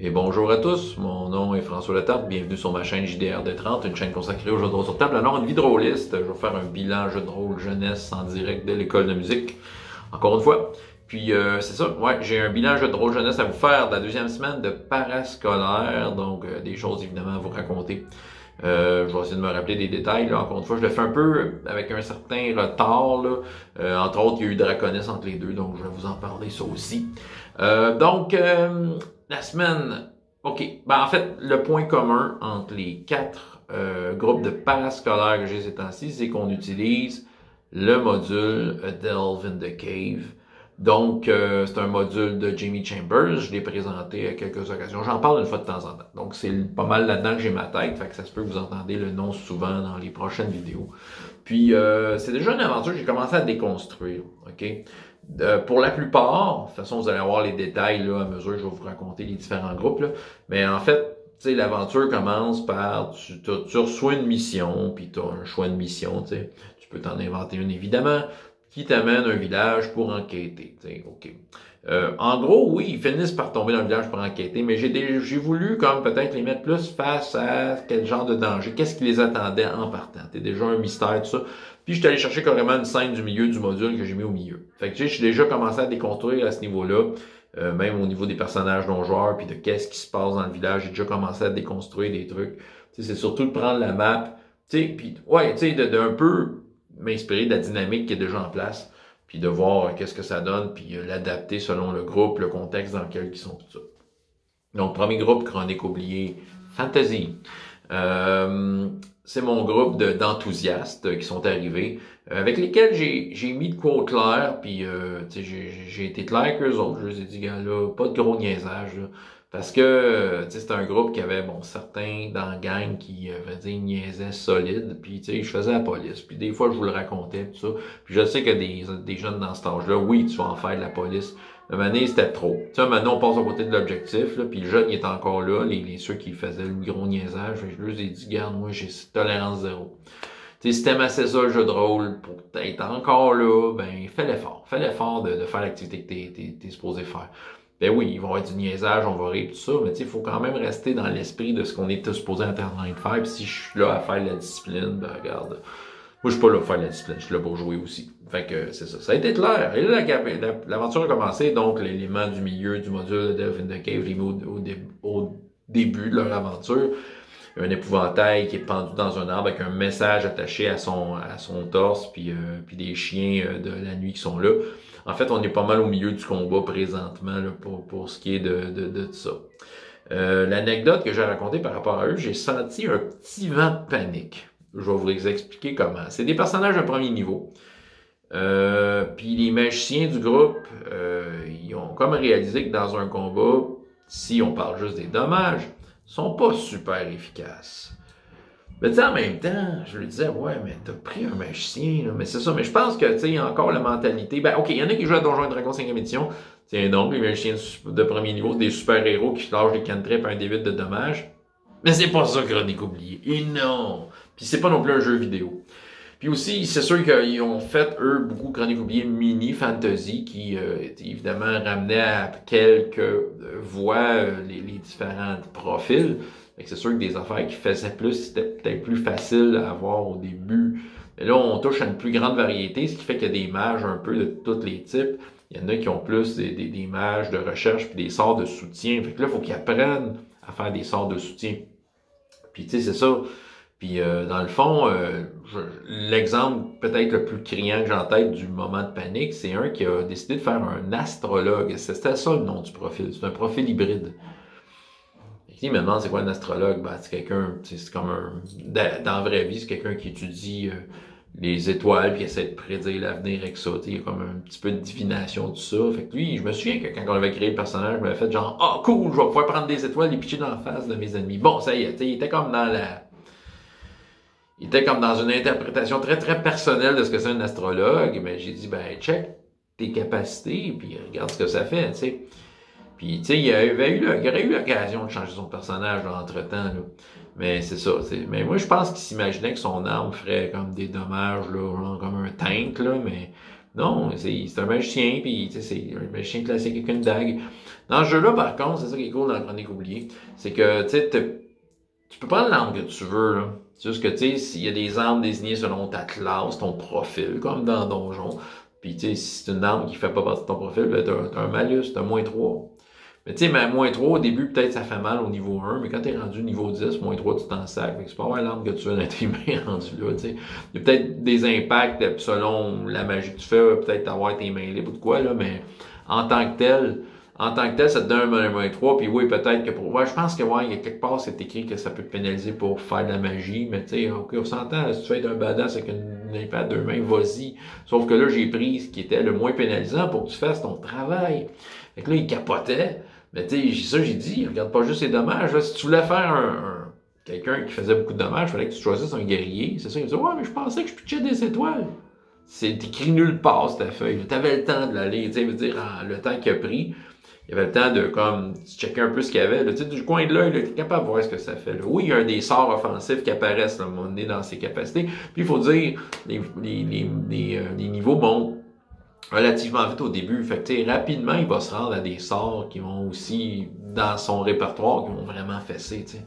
Et bonjour à tous, mon nom est François Letarte, bienvenue sur ma chaîne JDR-D30, une chaîne consacrée aux jeux de rôle sur table. Alors, une vie de rôliste, je vais faire un bilan jeu de rôle jeunesse en direct de l'école de musique, encore une fois. Puis c'est ça, ouais, j'ai un bilan jeu de rôle jeunesse à vous faire de la deuxième semaine de parascolaire, donc des choses évidemment à vous raconter. Je vais essayer de me rappeler des détails. Là. Encore une fois, je le fais un peu avec un certain retard. Là. Entre autres, il y a eu Draconis entre les deux, donc je vais vous en parler ça aussi. La semaine, ok. Ben, en fait, le point commun entre les quatre groupes de parascolaires que j'ai ces temps-ci, c'est qu'on utilise le module Delve in the Cave. Donc, c'est un module de Jamie Chambers. Je l'ai présenté à quelques occasions. J'en parle une fois de temps en temps. Donc, c'est pas mal là-dedans que j'ai ma tête. Fait que ça se peut que vous entendez le nom souvent dans les prochaines vidéos. Puis, c'est déjà une aventure que j'ai commencé à déconstruire. OK? Pour la plupart, de toute façon, vous allez avoir les détails là, à mesure que je vais vous raconter les différents groupes. Là. Mais en fait, tu sais, l'aventure commence par tu reçois une mission, puis tu as un choix de mission. Tu sais. Tu peux t'en inventer une, évidemment, qui t'amène à un village pour enquêter. OK. En gros, oui, ils finissent par tomber dans le village pour enquêter, mais j'ai voulu comme peut-être les mettre plus face à quel genre de danger, qu'est-ce qui les attendait en partant. C'est déjà un mystère, tout ça. Puis je suis allé chercher carrément une scène du milieu du module que j'ai mis au milieu. Fait que tu sais, je suis déjà commencé à déconstruire à ce niveau-là, même au niveau des personnages non-joueurs, puis de qu'est-ce qui se passe dans le village. J'ai déjà commencé à déconstruire des trucs. Tu sais, c'est surtout de prendre la map, tu sais, puis ouais, tu sais, d'un peu m'inspirer de la dynamique qui est déjà en place, puis de voir qu'est-ce que ça donne, puis l'adapter selon le groupe, le contexte dans lequel ils sont, tout ça. Donc, premier groupe, Chronique oubliée, Fantasy. C'est mon groupe d'enthousiastes qui sont arrivés, avec lesquels j'ai mis de quoi au clair, puis j'ai été clair avec eux autres. Je leur ai dit, gars, là, pas de gros niaisage, là. Parce que c'était un groupe qui avait, bon, certains dans la gang qui, niaisaient solide, puis je faisais la police. Puis des fois, je vous le racontais, tout ça. Puis je sais que des jeunes dans cet âge-là, oui, tu vas en faire de la police. Mais maintenant, c'était trop. Tu sais, maintenant, on passe au côté de l'objectif, là, puis le jeune, il est encore là, ceux qui faisaient le gros niaisage. Je leur ai dit, garde, moi, j'ai tolérance zéro. Tu sais, si t'aimes assez ça, le jeu de rôle, pour être encore là, ben, fais l'effort. Fais l'effort de faire l'activité que t'es supposé faire. Ben oui, ils vont être du niaisage, on va rire, tout ça, mais tu sais, il faut quand même rester dans l'esprit de ce qu'on est supposé en train de faire. Puis si je suis là à faire la discipline, ben regarde, moi je suis pas là pour faire la discipline, je suis là pour jouer aussi. Fait que c'est ça. Ça a été clair. Et là, l'aventure a commencé, donc l'élément du milieu du module de Delve in the Cave, je l'ai mis au début de leur aventure. Un épouvantail qui est pendu dans un arbre avec un message attaché à son torse, puis des chiens de la nuit qui sont là. En fait, on est pas mal au milieu du combat présentement là, pour ce qui est de ça. L'anecdote que j'ai racontée par rapport à eux, j'ai senti un petit vent de panique. Je vais vous expliquer comment. C'est des personnages de premier niveau. Puis les magiciens du groupe, ils ont comme réalisé que dans un combat, si on parle juste des dommages, sont pas super efficaces. Mais tu sais, en même temps, je lui disais, ouais, mais t'as pris un magicien, là. Mais c'est ça. Mais je pense que, tu sais, il y a encore la mentalité. Ben, ok, il y en a qui jouent à Donjons et Dragons 5e édition. C'est donc les magiciens de premier niveau, des super-héros qui lâchent des cantrips à un D8 de dommages. Mais c'est pas ça, Chronique oubliée. Et non! Puis c'est pas non plus un jeu vidéo. Puis aussi, c'est sûr qu'ils ont fait, eux, beaucoup Chronique oubliée mini fantasy qui, évidemment, ramenait à quelques voix les différents profils. C'est sûr que des affaires qui faisaient plus, c'était peut-être plus facile à avoir au début. Mais là, on touche à une plus grande variété, ce qui fait qu'il y a des mages un peu de tous les types. Il y en a qui ont plus des mages de recherche puis des sorts de soutien. Fait que là, il faut qu'ils apprennent à faire des sorts de soutien. Puis tu sais, c'est ça. Puis dans le fond, l'exemple peut-être le plus criant que j'ai en tête du moment de panique, c'est un qui a décidé de faire un astrologue. C'était ça le nom du profil. C'est un profil hybride. Il me demande c'est quoi un astrologue? Ben, c'est quelqu'un, c'est comme dans la vraie vie, c'est quelqu'un qui étudie les étoiles puis essaie de prédire l'avenir avec ça. Il y a comme un petit peu de divination, tout ça. Fait que lui, je me souviens que quand on avait créé le personnage, je m'avais fait genre, ah cool, je vais pouvoir prendre des étoiles et pitcher dans la face de mes ennemis. Bon, ça y est, il était comme dans une interprétation très très personnelle de ce que c'est un astrologue. Mais j'ai dit, ben check tes capacités puis regarde ce que ça fait, tu sais. Puis, tu sais, il aurait eu l'occasion de changer son personnage entre-temps, là. Mais c'est ça, mais moi, je pense qu'il s'imaginait que son arme ferait comme des dommages, là, genre comme un tank, là, mais Non, c'est un magicien, puis c'est un magicien classique avec une dague. Dans ce jeu-là, par contre, c'est ça qui est cool dans la chronique oubliée, c'est que tu peux prendre l'arme que tu veux, là. C'est juste que, tu sais, s'il y a des armes désignées selon ta classe, ton profil, comme dans Donjon, puis tu sais, si c'est une arme qui fait pas partie de ton profil, ben t'as un malus, t'as -3. Mais tu sais, -3 au début, peut-être ça fait mal au niveau 1, mais quand t'es rendu niveau 10, -3, tu t'en sacs. Fait que c'est pas avoir l'arme que tu veux dans tes mains rendu là, tu sais. Il y a peut-être des impacts selon la magie que tu fais, peut-être avoir tes mains libres ou de quoi, là, mais en tant que tel, ça te donne un -3, puis oui, peut-être que pour... Ouais, je pense que, ouais, il y a quelque part, c'est écrit que ça peut te pénaliser pour faire de la magie, mais tu sais, ok, on s'entend, si tu fais être un badass avec une épée à 2 mains, vas-y. Sauf que là, j'ai pris ce qui était le moins pénalisant pour que tu fasses ton travail. Fait que là, il capotait. Mais tu sais, ça, j'ai dit, regarde pas juste les dommages. Là, si tu voulais faire quelqu'un qui faisait beaucoup de dommages, il fallait que tu choisisses un guerrier. C'est ça, il me dit, ouais, mais je pensais que je pitchais des étoiles. C'est écrit nulle part, cette feuille. Tu avais le temps de la lire, tu sais, veut dire, le temps qu'il a pris. Il y avait le temps de, comme, checker un peu ce qu'il y avait. Là. Tu sais, du coin de l'œil, tu es capable de voir ce que ça fait. Là. Oui, il y a des sorts offensifs qui apparaissent, là, à un moment donné, dans ses capacités. Puis, il faut dire, les niveaux montent relativement vite au début. Fait que, rapidement, il va se rendre à des sorts qui vont aussi, dans son répertoire, qui vont vraiment fesser, tu sais.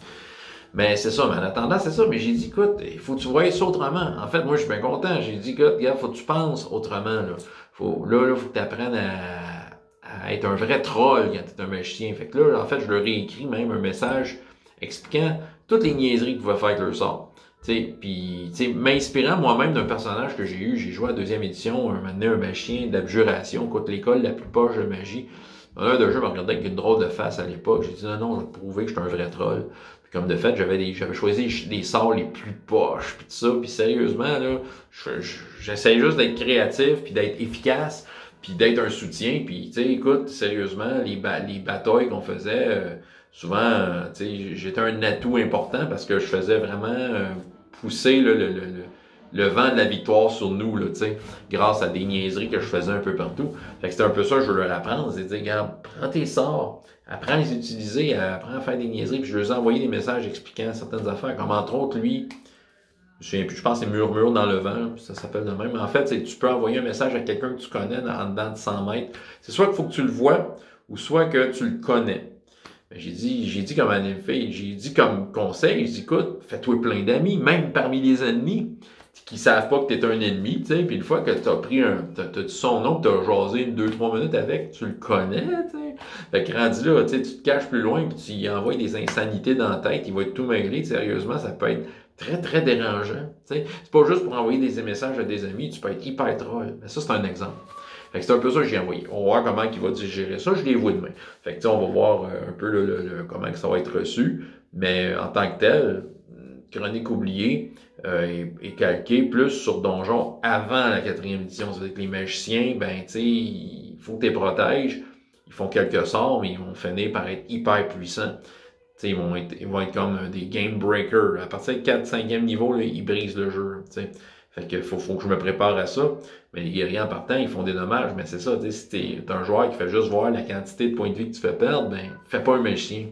Mais c'est ça, mais en attendant, c'est ça. Mais j'ai dit, écoute, il faut que tu voyes ça autrement. En fait, moi, je suis bien content. J'ai dit, écoute, regarde, faut que tu penses autrement, là. Faut que tu apprennes à être un vrai troll quand t'es un magicien. Fait que là, en fait, je leur ai écrit même un message expliquant toutes les niaiseries qu'ils pouvaient faire avec leur sort. Puis, m'inspirant moi-même d'un personnage que j'ai eu, j'ai joué à la 2e édition, un moment donné, un magicien d'abjuration, contre l'école la plus poche de magie. Un de jeu me regardait avec une drôle de face à l'époque. J'ai dit non, je vais te prouver que je suis un vrai troll. Puis comme de fait, j'avais choisi des sorts les plus poches, puis tout ça. Puis sérieusement, là, j'essaie juste d'être créatif, puis d'être efficace, puis d'être un soutien. Puis, tu sais, écoute, sérieusement, les batailles qu'on faisait, souvent, tu sais, j'étais un atout important parce que je faisais vraiment pousser là, le vent de la victoire sur nous, là, tu sais, grâce à des niaiseries que je faisais un peu partout. Fait que c'était un peu ça que je veux leur apprendre, c'est de dire, regarde, prends tes sorts, apprends à les utiliser, apprends à faire des niaiseries, puis je leur ai envoyé des messages expliquant certaines affaires, comme entre autres, lui, je pense que c'est Murmure dans le vent, ça s'appelle de même. En fait, tu peux envoyer un message à quelqu'un que tu connais en dedans de 100 mètres. C'est soit qu'il faut que tu le vois, ou soit que tu le connais. J'ai dit comme fille, j'ai dit comme conseil, j'ai dit, écoute, fais-toi plein d'amis, même parmi les ennemis, qui savent pas que t'es un ennemi, tu sais, puis une fois que t'as dit son nom, que t'as jasé 2-3 minutes avec, tu le connais, tu sais. Fait que rendu là, tu sais, tu te caches plus loin, puis tu y envoies des insanités dans la tête, il va être tout mêlé, sérieusement, ça peut être très, très dérangeant, tu sais. C'est pas juste pour envoyer des messages à des amis, tu peux être hyper troll. Mais ça, c'est un exemple. Fait que c'est un peu ça que j'ai envoyé. On va voir comment il va digérer ça. Je les vois demain. Fait que on va voir un peu comment ça va être reçu. Mais en tant que tel, Chronique oubliée est calqué plus sur Donjon avant la 4e édition. C'est-à-dire que les magiciens, ben tu sais, il faut que tu les protèges. Ils font quelques sorts, mais ils vont finir par être hyper puissants. T'sais, ils vont être comme des game breakers. À partir de 4-5e niveau, là, ils brisent le jeu. T'sais. Fait que faut que je me prépare à ça. Mais les guerriers en partant, ils font des dommages. Mais c'est ça, si t'es un joueur qui fait juste voir la quantité de points de vie que tu fais perdre, ben fais pas un magicien.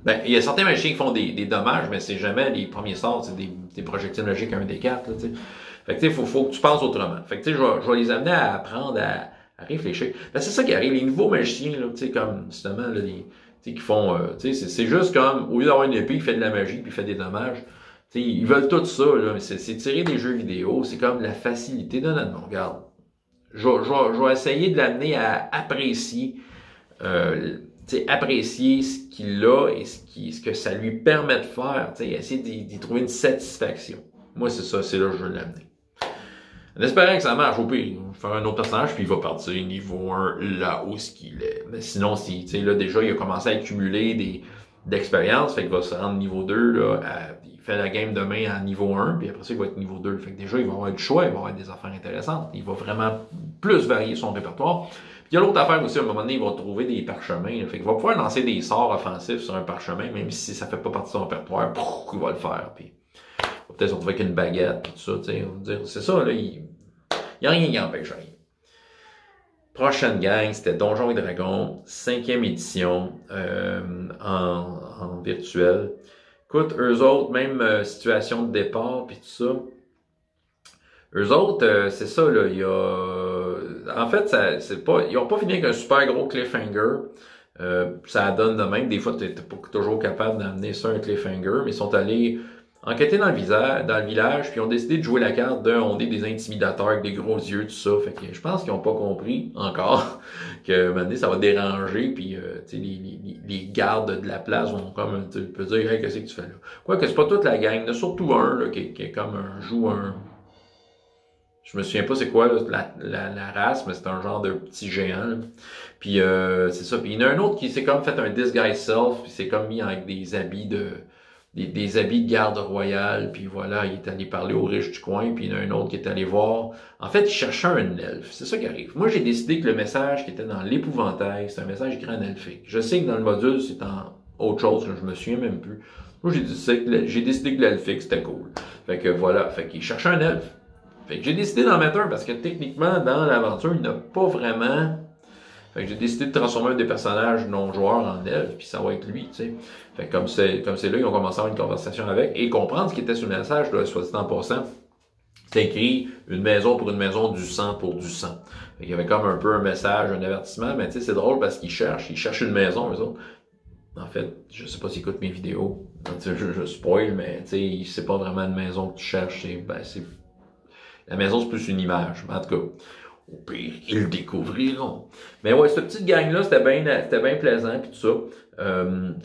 Ben, il y a certains magiciens qui font des dommages, mais c'est jamais les premiers sorts, c'est des projectiles magiques 1d4. Là, t'sais. Fait que faut que tu penses autrement. Fait que je vais les amener à apprendre à réfléchir. Ben, c'est ça qui arrive. Les nouveaux magiciens, là, comme justement là, qui font, c'est juste comme, au lieu d'avoir une épée, il fait de la magie, puis il fait des dommages. T'sais, ils veulent tout ça, là, mais c'est tiré des jeux vidéo, c'est comme la facilité de notre regarde. Je vais essayer de l'amener à apprécier, apprécier ce qu'il a et ce que ça lui permet de faire, essayer d'y trouver une satisfaction. Moi, c'est ça, c'est là que je veux l'amener. En espérant que ça marche, au pire, je vais faire un autre personnage, puis il va partir niveau 1 là où ce qu'il est. Mais sinon, là, déjà, il a commencé à accumuler d'expérience, fait qu'il va se rendre niveau 2, là, il fait la game demain à niveau 1, puis après ça, il va être niveau 2. Fait que déjà, il va avoir du choix, il va avoir des affaires intéressantes, il va vraiment plus varier son répertoire. Puis il y a l'autre affaire aussi, à un moment donné, il va trouver des parchemins, là, fait qu'il va pouvoir lancer des sorts offensifs sur un parchemin, même si ça fait pas partie de son répertoire, il va le faire, puis il va peut-être se retrouver avec une baguette, tout ça, tu sais, on va dire, c'est ça, là, il y a rien qui empêche rien. Prochaine gang, c'était Donjons et Dragons, 5e édition, en virtuel. Écoute, eux autres, même situation de départ, puis tout ça. Eux autres, c'est ça, là, il y a en fait, ils n'ont pas fini avec un super gros cliffhanger. Ça donne de même. Des fois, tu n'es pas toujours capable d'amener ça un cliffhanger, mais ils sont allés enquêter dans le village, puis ils ont décidé de jouer la carte de on est des intimidateurs avec des gros yeux, tout ça. Fait que je pense qu'ils n'ont pas compris encore que maintenant ça va déranger, puis les gardes de la place vont comme tu peux dire hey, qu'est-ce que tu fais là? Quoique c'est pas toute la gang, là, surtout un là, qui est comme un. Je me souviens pas c'est quoi là, la race, mais c'est un genre de petit géant. Là. Puis c'est ça. Puis il y en a un autre qui s'est comme fait un disguise self, puis s'est comme mis avec des habits des habits de garde royale, puis voilà, il est allé parler aux riches du coin, puis il y en a un autre qui est allé voir. En fait, il cherchait un elfe. C'est ça qui arrive. Moi, j'ai décidé que le message qui était dans l'épouvantail, c'est un message écrit en elfique. Je sais que dans le module, c'est en autre chose, là, je me souviens même plus. Moi, j'ai décidé que l'elfique, c'était cool. Fait que voilà, fait qu'il cherchait un elfe. Fait que j'ai décidé d'en mettre un parce que techniquement, dans l'aventure, il n'a pas vraiment. Fait que j'ai décidé de transformer un des personnages non-joueurs en elfe, puis ça va être lui, tu sais. Fait que comme c'est là, ils ont commencé à avoir une conversation avec et comprendre ce qui était sur le message, là, soit dit en passant. C'était écrit une maison pour une maison, du sang pour du sang. Fait qu'il y avait comme un peu un message, un avertissement, mais tu sais, c'est drôle parce qu'ils cherchent une maison, eux autres. En fait, je sais pas s'ils écoutent mes vidéos. Je spoil, mais tu sais, c'est pas vraiment une maison que tu cherches, c'est la maison, c'est plus une image. Mais en tout cas, au pire, ils le découvriront. Mais ouais, cette petite gang-là, c'était bien plaisant, puis tout ça.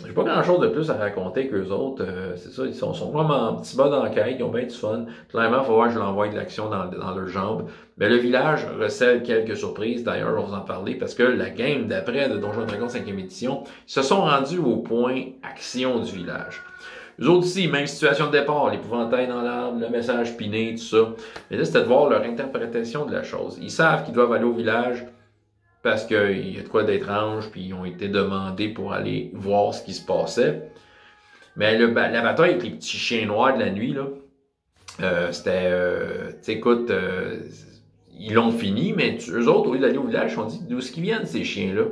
J'ai pas grand-chose de plus à raconter qu'eux autres. C'est ça, ils sont vraiment en petit mode d'enquête, ils ont bien du fun. Clairement, il faut voir que je l'envoie de l'action dans leurs jambes. Mais le village recèle quelques surprises. D'ailleurs, on va vous en parler, parce que la game d'après de Donjons & Dragons 5e édition, ils se sont rendus au point action du village. Eux autres aussi, même situation de départ, l'épouvantail dans l'arbre, le message piné, tout ça. Mais là, c'était de voir leur interprétation de la chose. Ils savent qu'ils doivent aller au village parce qu'il y a de quoi d'étrange, puis ils ont été demandés pour aller voir ce qui se passait. Mais la bataille avec les petits chiens noirs de la nuit, là, c'était, tu sais, écoute, ils l'ont fini, mais eux autres, au lieu d'aller au village, ils ont dit, d'où est-ce qu'ils viennent, ces chiens-là?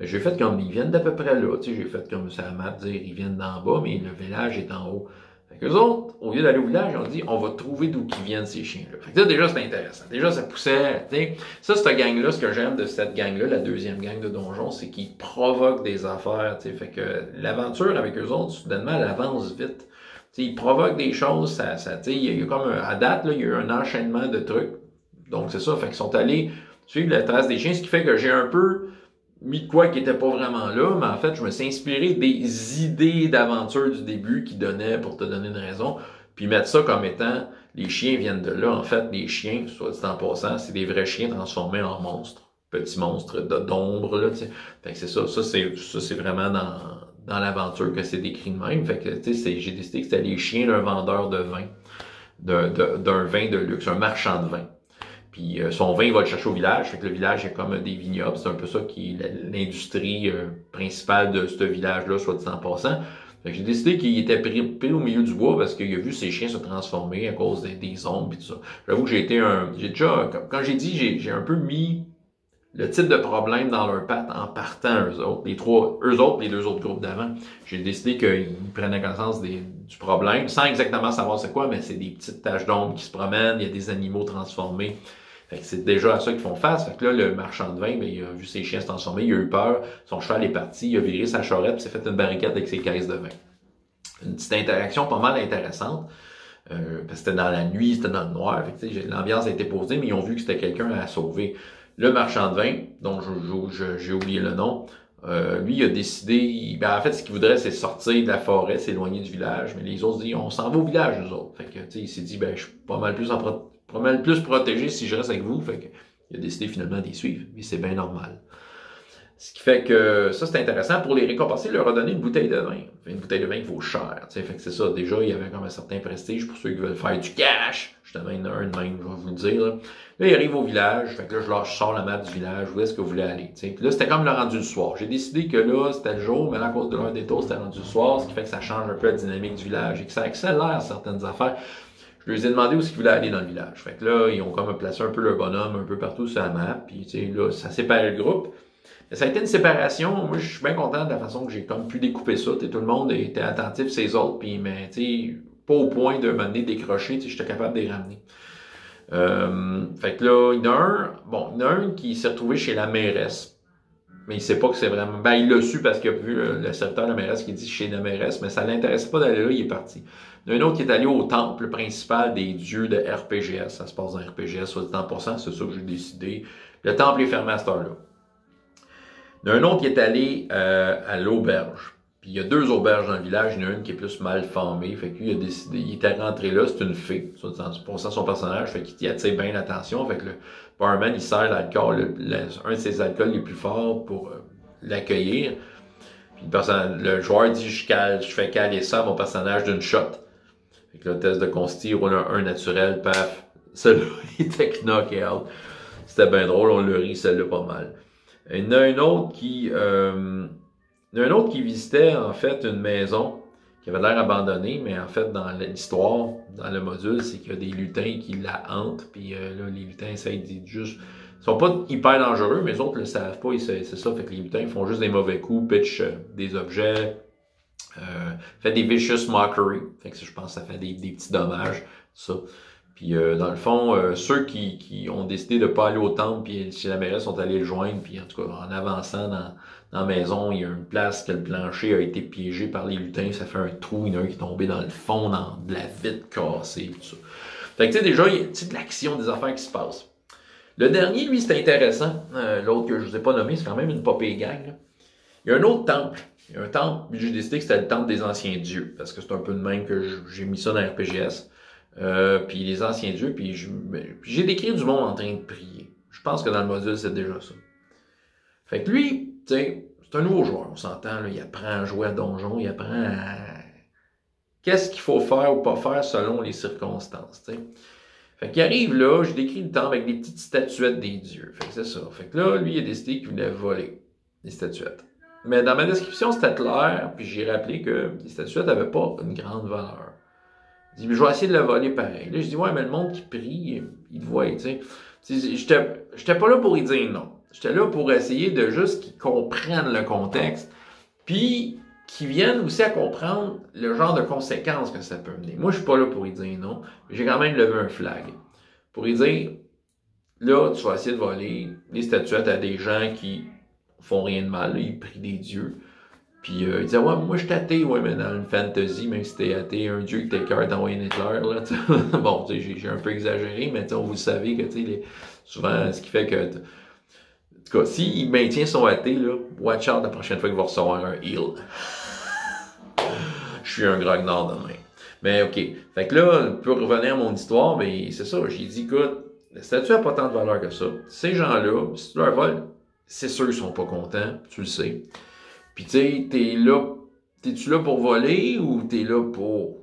J'ai fait comme, ils viennent d'à peu près là, tu sais, j'ai fait comme ça à map, dire, ils viennent d'en bas, mais le village est en haut. Fait qu'eux autres, au lieu d'aller au village, ils ont dit, on va trouver d'où qu'ils viennent ces chiens-là. Fait que là, déjà, c'est intéressant. Déjà, ça poussait, tu sais. Ça, cette gang-là, ce que j'aime de cette gang-là, la deuxième gang de donjons, c'est qu'ils provoquent des affaires, tu sais. Fait que l'aventure avec eux autres, soudainement, elle avance vite. Tu sais, ils provoquent des choses, tu sais, il y a comme à date, là, il y a eu un enchaînement de trucs. Donc, c'est ça. Fait qu'ils sont allés suivre la trace des chiens, ce qui fait que j'ai un peu mis de quoi qui était pas vraiment là, mais en fait, je me suis inspiré des idées d'aventure du début qui donnaient, pour te donner une raison, puis mettre ça comme étant, les chiens viennent de là. En fait, les chiens, soit dit en passant, c'est des vrais chiens transformés en monstres. Petits monstres d'ombre, là, tu sais. Fait que c'est ça. Ça, c'est vraiment dans l'aventure que c'est décrit de même. Fait que, tu sais, j'ai décidé que c'était les chiens d'un vendeur de vin, d'un vin de luxe, un marchand de vin. Puis son vin, il va le chercher au village. Fait que le village est comme des vignobles. C'est un peu ça qui est l'industrie principale de ce village-là, soit dit en passant. Fait que j'ai décidé qu'il était pris au milieu du bois parce qu'il a vu ses chiens se transformer à cause des ombres et tout ça. J'avoue que j'ai déjà, quand j'ai dit, j'ai un peu mis le type de problème dans leur patte en partant eux autres. Les deux autres groupes d'avant. J'ai décidé qu'ils prennent conscience du problème, sans exactement savoir c'est quoi, mais c'est des petites taches d'ombre qui se promènent, il y a des animaux transformés. Fait que c'est déjà à ça qu'ils font face. Fait que là, le marchand de vin, ben, il a vu ses chiens se transformer, il a eu peur, son cheval est parti, il a viré sa charrette, puis s'est fait une barricade avec ses caisses de vin. Une petite interaction pas mal intéressante. Parce que c'était dans la nuit, c'était dans le noir. Fait que, l'ambiance a été posée, mais ils ont vu que c'était quelqu'un à sauver. Le marchand de vin, dont j'ai oublié le nom, lui, il a décidé, en fait, ce qu'il voudrait, c'est sortir de la forêt, s'éloigner du village, mais les autres disent, on s'en va au village, nous autres. Fait que, il s'est dit, je suis pas mal plus protégé si je reste avec vous. Fait que, il a décidé finalement d'y suivre, mais c'est bien normal. Ce qui fait que ça, c'est intéressant. Pour les récompenser, il leur a donné une bouteille de vin. Une bouteille de vin qui vaut cher. Fait que c'est ça. Déjà, il y avait comme un certain prestige pour ceux qui veulent faire du cash. Justement, il y en a un de même, je vais vous le dire. Là, il arrive au village. Fait que là, je sors la map du village. Où est-ce que vous voulez aller? Puis là, c'était comme le rendu du soir. J'ai décidé que là, c'était le jour, mais là, à cause de l'heure des tours, c'était rendu le soir. Ce qui fait que ça change un peu la dynamique du village et que ça accélère certaines affaires. Je leur ai demandé où est-ce qu'ils voulaient aller dans le village. Fait que là, ils ont comme placé un peu leur bonhomme un peu partout sur la map. Puis, là, ça séparait le groupe. Ça a été une séparation. Moi, je suis bien content de la façon que j'ai comme pu découper ça. Tout le monde était attentif ses autres, puis mais pas au point de m'amener décrocher, j'étais capable de les ramener. Fait que là, il y en a un qui s'est retrouvé chez la mairesse. Mais il sait pas que c'est vraiment... Ben, il l'a su parce qu'il a vu le serviteur de la mairesse qui dit chez la mairesse, mais ça l'intéressait pas d'aller là, il est parti. Il y en a un autre qui est allé au temple principal des dieux de RPGS. Ça se passe dans RPGS, soit dit en passant, c'est ça que j'ai décidé. Le temple est fermé à cette heure-là. Il y en a un autre qui est allé à l'auberge. Puis il y a 2 auberges dans le village, il y en a une qui est plus mal famée. Fait que lui, il a décidé, il était rentré là, c'est une fée. Soit dit en passant, son personnage, fait qu'il attire bien l'attention. Fait que le barman, il sert l'alcool, un de ses alcools les plus forts pour l'accueillir. Puis le joueur dit, je fais caler ça à mon personnage d'une shot. Fait que le test de consti roule un naturel, paf. Celui-là, il était knock out. C'était bien drôle, on le rit, celle-là pas mal. Il y en a un autre qui visitait en fait une maison qui avait l'air abandonnée, mais en fait dans l'histoire, dans le module, c'est qu'il y a des lutins qui la hantent, puis là les lutins essayent de juste... Ils sont pas hyper dangereux, mais les autres le savent pas, c'est ça, fait que les lutins font juste des mauvais coups, pitch des objets, fait des vicious mockery, fait que je pense que ça fait des petits dommages, ça. Puis dans le fond, ceux qui ont décidé de pas aller au temple, puis chez la mairesse sont allés le joindre, puis en tout cas en avançant dans la maison, il y a une place que le plancher a été piégé par les lutins, ça fait un trou, il y en a un qui est tombé dans le fond, dans de la vitre cassée, tout ça. Fait que tu sais, déjà, il y a de l'action, des affaires qui se passent. Le dernier, lui, c'était intéressant. L'autre que je vous ai pas nommé, c'est quand même une popée gang. Là. Il y a un autre temple. Il y a un temple, j'ai décidé que c'était le temple des anciens dieux, parce que c'est un peu de même que j'ai mis ça dans RPGS. Puis les anciens dieux, puis j'ai décrit du monde en train de prier. Je pense que dans le module, c'est déjà ça. Fait que lui, tu sais, c'est un nouveau joueur, on s'entend, là, il apprend à jouer à donjon, il apprend à... Qu'est-ce qu'il faut faire ou pas faire selon les circonstances, tu sais. Fait qu'il arrive là, j'ai décrit le temple avec des petites statuettes des dieux. Fait que c'est ça. Fait que là, lui, il a décidé qu'il voulait voler des statuettes. Mais dans ma description, c'était clair, puis j'ai rappelé que les statuettes n'avaient pas une grande valeur. Il dit, mais je vais essayer de le voler pareil. Là, je dis, ouais, mais le monde qui prie, il te voit, tu sais. J'étais pas là pour y dire non. J'étais là pour essayer de juste qu'ils comprennent le contexte, puis qu'ils viennent aussi à comprendre le genre de conséquences que ça peut mener. Moi, je suis pas là pour y dire non, mais j'ai quand même levé un flag. Pour y dire, là, tu vas essayer de voler les statuettes à des gens qui font rien de mal, là, ils prient des dieux. Puis il disait, ouais, moi je suis athée, ouais, mais dans une fantasy, même si t'es athée, un dieu qui t'écœure d'envoyer un Hitler, là, t'sais. Bon, tu sais, j'ai un peu exagéré, mais vous le savez que, tu sais, souvent, ce qui fait que, en tout cas, s'il maintient son athée, là, watch out la prochaine fois qu'il va recevoir un heal. Je suis un grognard demain. Mais ok, fait que là, pour revenir à mon histoire, ben c'est ça, j'ai dit, écoute, la statue n'a pas tant de valeur que ça. Ces gens-là, si tu leur voles, c'est sûr qu'ils sont pas contents, tu le sais. Puis tu sais, t'es-tu là pour voler ou t'es là pour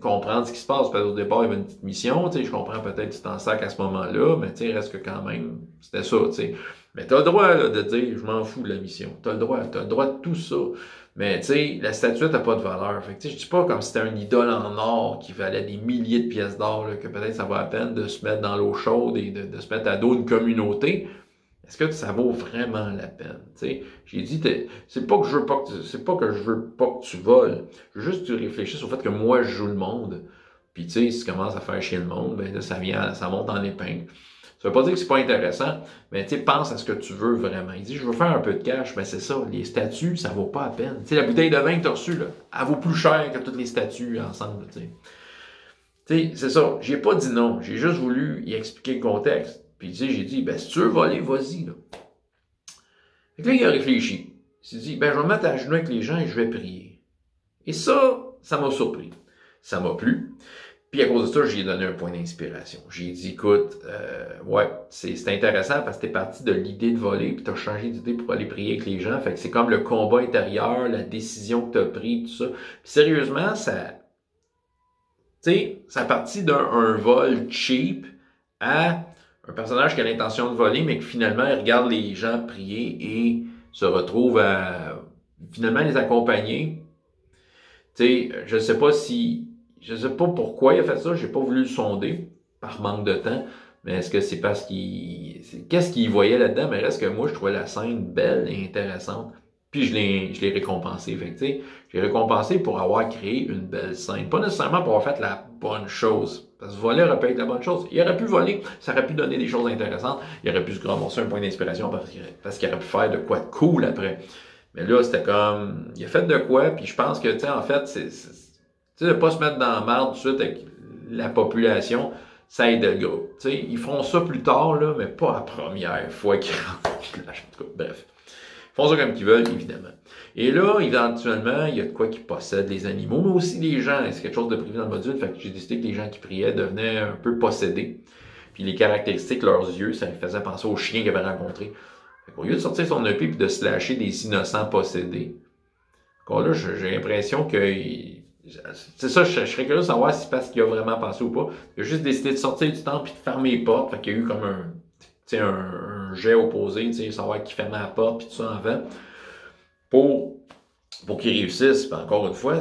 comprendre ce qui se passe? Parce qu'au départ, il y avait une petite mission, tu sais, je comprends peut-être que tu t'en sacs à ce moment-là, mais tu sais, reste que quand même, c'était ça, tu sais. Mais t'as le droit là, de dire, je m'en fous de la mission. T'as le droit de tout ça. Mais tu sais, la statuette n'a pas de valeur. Fait que tu sais, je dis pas comme si c'était un idole en or qui valait des milliers de pièces d'or, que peut-être ça vaut la peine de se mettre dans l'eau chaude et de se mettre à dos une communauté. Est-ce que ça vaut vraiment la peine? T'sais? J'ai dit, c'est pas que je veux pas que tu voles. Je veux juste que tu réfléchisses au fait que moi, je joue le monde. Puis tu sais, si tu commences à faire chier le monde, ben là, ça monte en épingle. Ça veut pas dire que c'est pas intéressant, mais tu sais, pense à ce que tu veux vraiment. Il dit, je veux faire un peu de cash, ben c'est ça, les statues, ça vaut pas la peine. Tu sais, la bouteille de vin que tu as reçue, là, elle vaut plus cher que toutes les statues ensemble, tu sais. Tu sais, c'est ça, j'ai pas dit non, j'ai juste voulu y expliquer le contexte. Puis tu sais, j'ai dit, ben si tu veux voler, vas-y, là. Fait que là, il a réfléchi. Il s'est dit, ben je vais me mettre à genoux avec les gens et je vais prier. Et ça m'a surpris. Ça m'a plu. Puis à cause de ça, j'ai donné un point d'inspiration. J'ai dit, écoute, ouais, c'est intéressant parce que t'es parti de l'idée de voler, puis t'as changé d'idée pour aller prier avec les gens. Fait que c'est comme le combat intérieur, la décision que t'as prise, tout ça. Puis sérieusement, tu sais, ça partit d'un vol cheap à un personnage qui a l'intention de voler, mais que finalement, il regarde les gens prier et se retrouve à finalement les accompagner. Tu sais, je sais pas pourquoi il a fait ça, j'ai pas voulu le sonder, par manque de temps, mais est-ce que c'est parce qu'est-ce qu'il voyait là-dedans? Mais reste que moi, je trouvais la scène belle et intéressante, puis je l'ai récompensé. Fait que, tu sais, je l'ai récompensé pour avoir créé une belle scène. Pas nécessairement pour avoir fait la bonne chose, Parce que voler aurait pu être la bonne chose. Il aurait pu voler, ça aurait pu donner des choses intéressantes. Il aurait pu se ramasser un point d'inspiration parce qu'il aurait pu faire de quoi de cool après. Mais là, c'était comme, il a fait de quoi, puis je pense que, tu sais, en fait, tu sais, de pas se mettre dans la merde tout de suite avec la population, ça aide le groupe. Tu sais, ils feront ça plus tard, là, mais pas la première fois qu'ils rentrent au village. En tout cas, bref. Ils font ça comme qu'ils veulent, évidemment. Et là, éventuellement, il y a de quoi qui possèdent les animaux, mais aussi les gens. C'est quelque chose de privé dans le module, fait que j'ai décidé que les gens qui priaient devenaient un peu possédés. Puis les caractéristiques, leurs yeux, ça les faisait penser aux chiens qu'ils avaient rencontrés. Au lieu de sortir son épée et de slasher des innocents possédés, encore là, j'ai l'impression que... C'est ça, je serais curieux de savoir si c'est parce qu'il a vraiment pensé ou pas. Il a juste décidé de sortir du temple et de fermer les portes. Fait qu'il y a eu comme un jet opposé, savoir qui fermait la porte puis tout ça en fait. Pour qu'il réussisse. Puis encore une fois,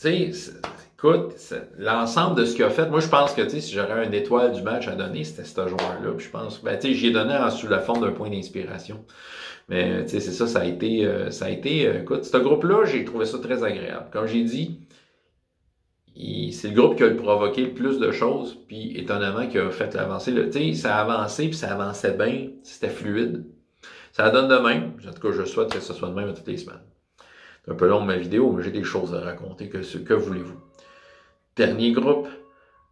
écoute, l'ensemble de ce qu'il a fait, moi je pense que si j'aurais une étoile du match à donner, c'était ce joueur-là. Puis je pense, j'y ai donné sous la forme d'un point d'inspiration. Mais c'est ça, ça a été, écoute, ce groupe-là, j'ai trouvé ça très agréable. Comme j'ai dit, c'est le groupe qui a provoqué le plus de choses, puis étonnamment qui a fait l'avancer. Ça a avancé, puis ça avançait bien, c'était fluide. Ça donne de même. En tout cas, je souhaite que ce soit de même à toutes les semaines. C'est un peu long ma vidéo, mais j'ai des choses à raconter. Que voulez-vous? Dernier groupe,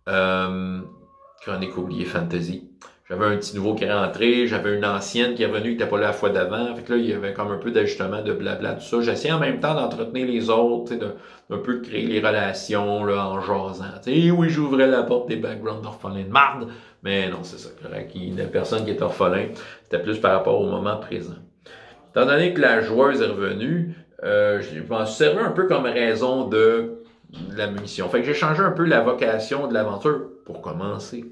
Chronique oubliée Fantasy. J'avais un petit nouveau qui est rentré, j'avais une ancienne qui est revenue, qui n'était pas là la fois d'avant. Fait que là, il y avait comme un peu d'ajustement, de blabla, tout ça. J'essayais en même temps d'entretenir les autres, d'un peu de créer les relations là, en jasant. Et oui, j'ouvrais la porte des backgrounds d'orphelins de marde. Mais non, c'est ça, correct. Il y a personne qui est orphelin. C'était plus par rapport au moment présent. Étant donné que la joueuse est revenue, je m'en suis servi un peu comme raison de la mission. Fait que j'ai changé un peu la vocation de l'aventure pour commencer.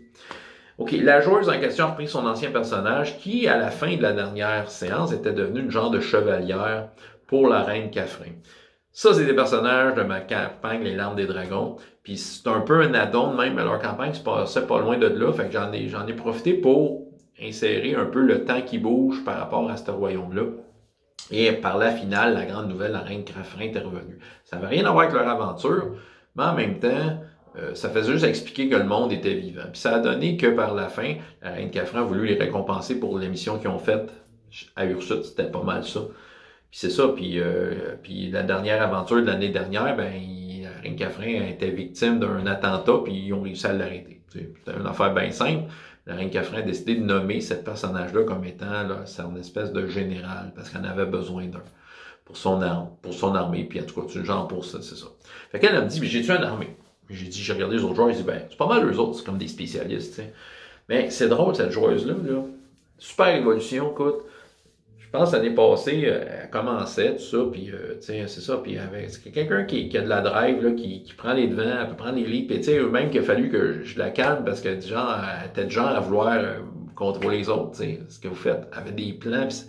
OK, la joueuse en question a repris son ancien personnage qui, à la fin de la dernière séance, était devenue une genre de chevalière pour la reine Catherine. Ça, c'est des personnages de ma campagne Les Larmes des Dragons. Puis c'est un peu un add-on même, mais leur campagne se passait pas loin de là. Fait que j'en ai profité pour insérer un peu le temps qui bouge par rapport à ce royaume-là. Et par la finale, la grande nouvelle, la reine Catherine est revenue. Ça n'avait rien à voir avec leur aventure, mais en même temps, ça faisait juste expliquer que le monde était vivant. Puis ça a donné que par la fin, la reine Catherine a voulu les récompenser pour l'émission qu'ils ont faite à Ursut. C'était pas mal ça. Puis c'est ça. Puis la dernière aventure de l'année dernière, la reine Catherine était victime d'un attentat, puis ils ont réussi à l'arrêter. C'était une affaire bien simple. La reine Catherine a décidé de nommer ce personnage-là comme étant son espèce de général, parce qu'elle en avait besoin d'un pour son armée. Puis en tout cas, tu le genre pour ça, c'est ça. Fait qu'elle me dit, mais j'ai-tu une armée? J'ai regardé les autres joueurs, j'ai dit, c'est pas mal eux autres, c'est comme des spécialistes, t'sais. Mais c'est drôle, cette joueuse-là, super évolution, écoute. Je pense l'année passée, elle commençait, tout ça, puis c'est ça, puis c'est quelqu'un qui a de la drive, là, qui prend les devants, elle peut prendre les leads, puis tu sais, même qu'il a fallu que je la calme parce que, genre, elle était du genre à vouloir contrôler les autres, tu sais, ce que vous faites. Elle avait des plans, puis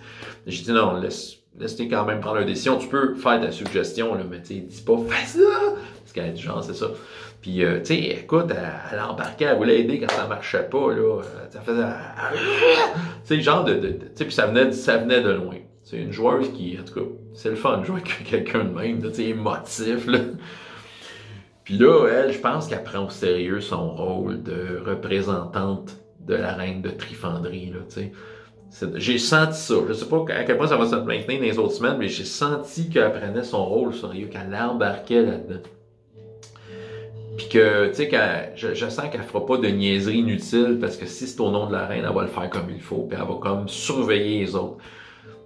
j'ai dit non, laisse-les quand même prendre leur décision. Tu peux faire ta suggestion, là, mais tu sais, dis pas, fais ça! Parce qu'elle est du genre, c'est ça. Puis, tu sais, écoute, elle embarquait, elle voulait aider quand ça marchait pas, là. Ça faisait... Tu sais, genre tu sais, puis ça venait de loin. C'est une joueuse qui, en tout cas, c'est le fun de jouer avec quelqu'un de même, tu sais, émotif, là. Puis là, elle, je pense qu'elle prend au sérieux son rôle de représentante de la reine de Trifandrie, là, tu sais. J'ai senti ça. Je sais pas à quel point ça va se maintenir dans les autres semaines, mais j'ai senti qu'elle prenait son rôle au sérieux, qu'elle embarquait là-dedans. Puis que, tu sais, je sens qu'elle fera pas de niaiserie inutile parce que si c'est au nom de la reine, elle va le faire comme il faut, puis elle va comme surveiller les autres.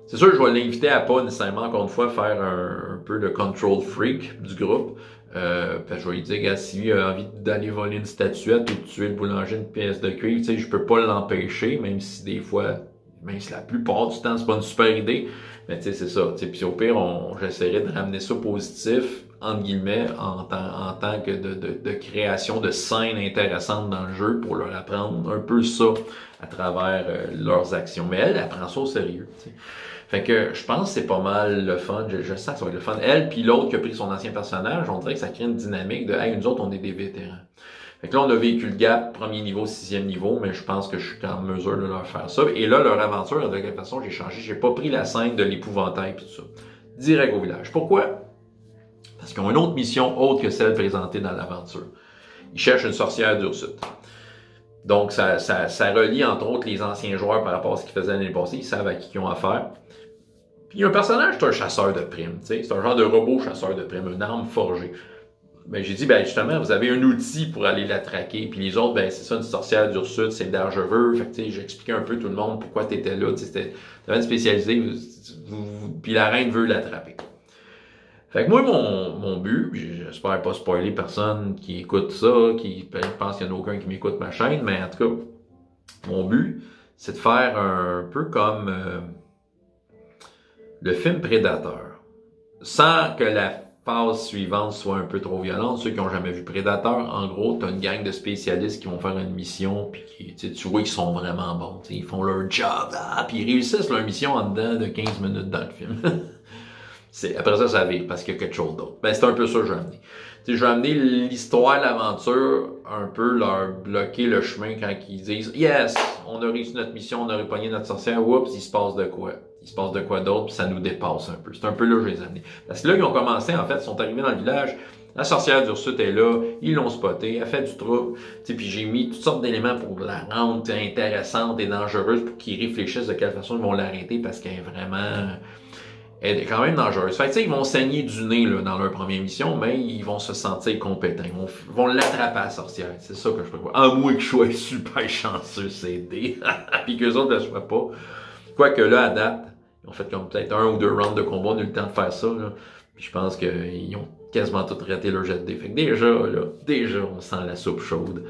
C'est sûr, je vais l'inviter à pas nécessairement, encore une fois, faire un peu de control freak du groupe. Puis je vais lui dire, gars, si lui a envie d'aller voler une statuette ou de tuer le boulanger une pièce de cuivre, tu sais, je peux pas l'empêcher, même si des fois, même si la plupart du temps, c'est pas une super idée. Mais tu sais, c'est ça. Puis au pire, j'essaierai de ramener ça positif, entre guillemets, en tant que de création de scènes intéressantes dans le jeu pour leur apprendre un peu ça à travers leurs actions. Mais elle prend ça au sérieux. T'sais. Fait que je pense que c'est pas mal le fun. Je sens que ça va être le fun. Elle puis l'autre qui a pris son ancien personnage, on dirait que ça crée une dynamique de « Hey, nous autres, on est des vétérans ». Fait que là, on a vécu le gap, premier niveau, sixième niveau, mais je pense que je suis en mesure de leur faire ça. Et là, leur aventure, de quelle façon j'ai changé? J'ai pas pris la scène de l'épouvantail et tout ça. Direct au village. Pourquoi? Parce qu'ils ont une autre mission autre que celle présentée dans l'aventure. Ils cherchent une sorcière d'Ursut. Donc, ça relie, entre autres, les anciens joueurs par rapport à ce qu'ils faisaient l'année passée. Ils savent à qui ils ont affaire. Puis, un personnage, c'est un chasseur de primes. C'est un genre de robot chasseur de primes, une arme forgée. Ben, j'ai dit, ben, justement, vous avez un outil pour aller la traquer. Puis les autres, ben, c'est ça, une sorcière d'Ursut, c'est dangereux. Fait que, j'expliquais un peu tout le monde pourquoi tu étais là. Tu avais une spécialisée, puis la reine veut l'attraper. Fait que moi, mon but, j'espère pas spoiler personne qui écoute ça, je pense qu'il n'y en a aucun qui m'écoute ma chaîne, mais en tout cas, mon but, c'est de faire un peu comme le film Prédateur. Sans que la phase suivante soit un peu trop violente. Ceux qui n'ont jamais vu Prédateur, en gros, tu as une gang de spécialistes qui vont faire une mission, puis tu vois qu'ils sont vraiment bons. Ils font leur job, puis ils réussissent leur mission en dedans de 15 minutes dans le film. Après ça vire, parce qu'il y a quelque chose d'autre. Ben, c'est un peu ça que je vais amener. Je vais amener l'histoire, l'aventure, un peu leur bloquer le chemin quand ils disent « Yes, on a réussi notre mission, on a repogné notre sorcière, oups, il se passe de quoi? » Il se passe de quoi d'autre, puis ça nous dépasse un peu. C'est un peu là que je les ai amenés. Parce que là, ils ont commencé, en fait, ils sont arrivés dans le village, la sorcière d'Ursut est là, ils l'ont spoté, elle fait du trouble, puis j'ai mis toutes sortes d'éléments pour la rendre intéressante et dangereuse pour qu'ils réfléchissent de quelle façon ils vont l'arrêter, parce qu'elle est vraiment... Elle est quand même dangereuse. Fait que, ils vont saigner du nez là, dans leur première mission, mais ils vont se sentir compétents. Ils vont l'attraper à la sorcière. C'est ça que je peux voir. À moins que je sois super chanceux, c'est D. Puis qu'eux autres ne le soient pas. Quoique là, à date, ils ont fait comme peut-être 1 ou 2 rounds de combat, on a eu le temps de faire ça. Là. Puis je pense qu'ils ont quasiment tout raté leur jet de dés. Fait que déjà, on sent la soupe chaude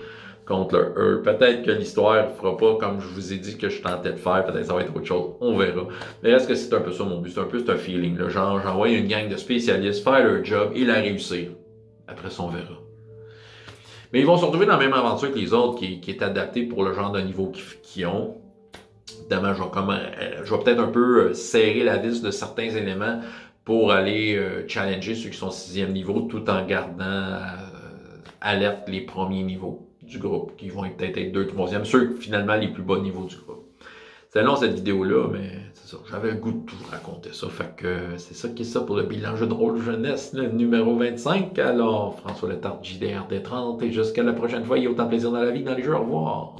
contre eux. Peut-être que l'histoire fera pas comme je vous ai dit que je tentais de faire. Peut-être que ça va être autre chose. On verra. Mais est-ce que c'est un peu ça mon but? C'est un peu ce feeling. Là. Genre, j'envoie une gang de spécialistes faire leur job et la réussir. Après ça, on verra. Mais ils vont se retrouver dans la même aventure que les autres qui est adapté pour le genre de niveau qu'ils ont. Évidemment, je vais peut-être un peu serrer la vis de certains éléments pour aller challenger ceux qui sont 6e niveau tout en gardant alerte les premiers niveaux du groupe, qui vont peut-être être 2, 3e, ceux finalement les plus bas niveaux du groupe. C'est long cette vidéo-là, mais c'est ça, j'avais le goût de tout raconter ça, fait que c'est ça qui est ça pour le bilan jeu de rôle jeunesse, le numéro 25. Alors, François Letarte, JDR D30, et jusqu'à la prochaine fois, il y a autant de plaisir dans la vie que dans les jeux, au revoir!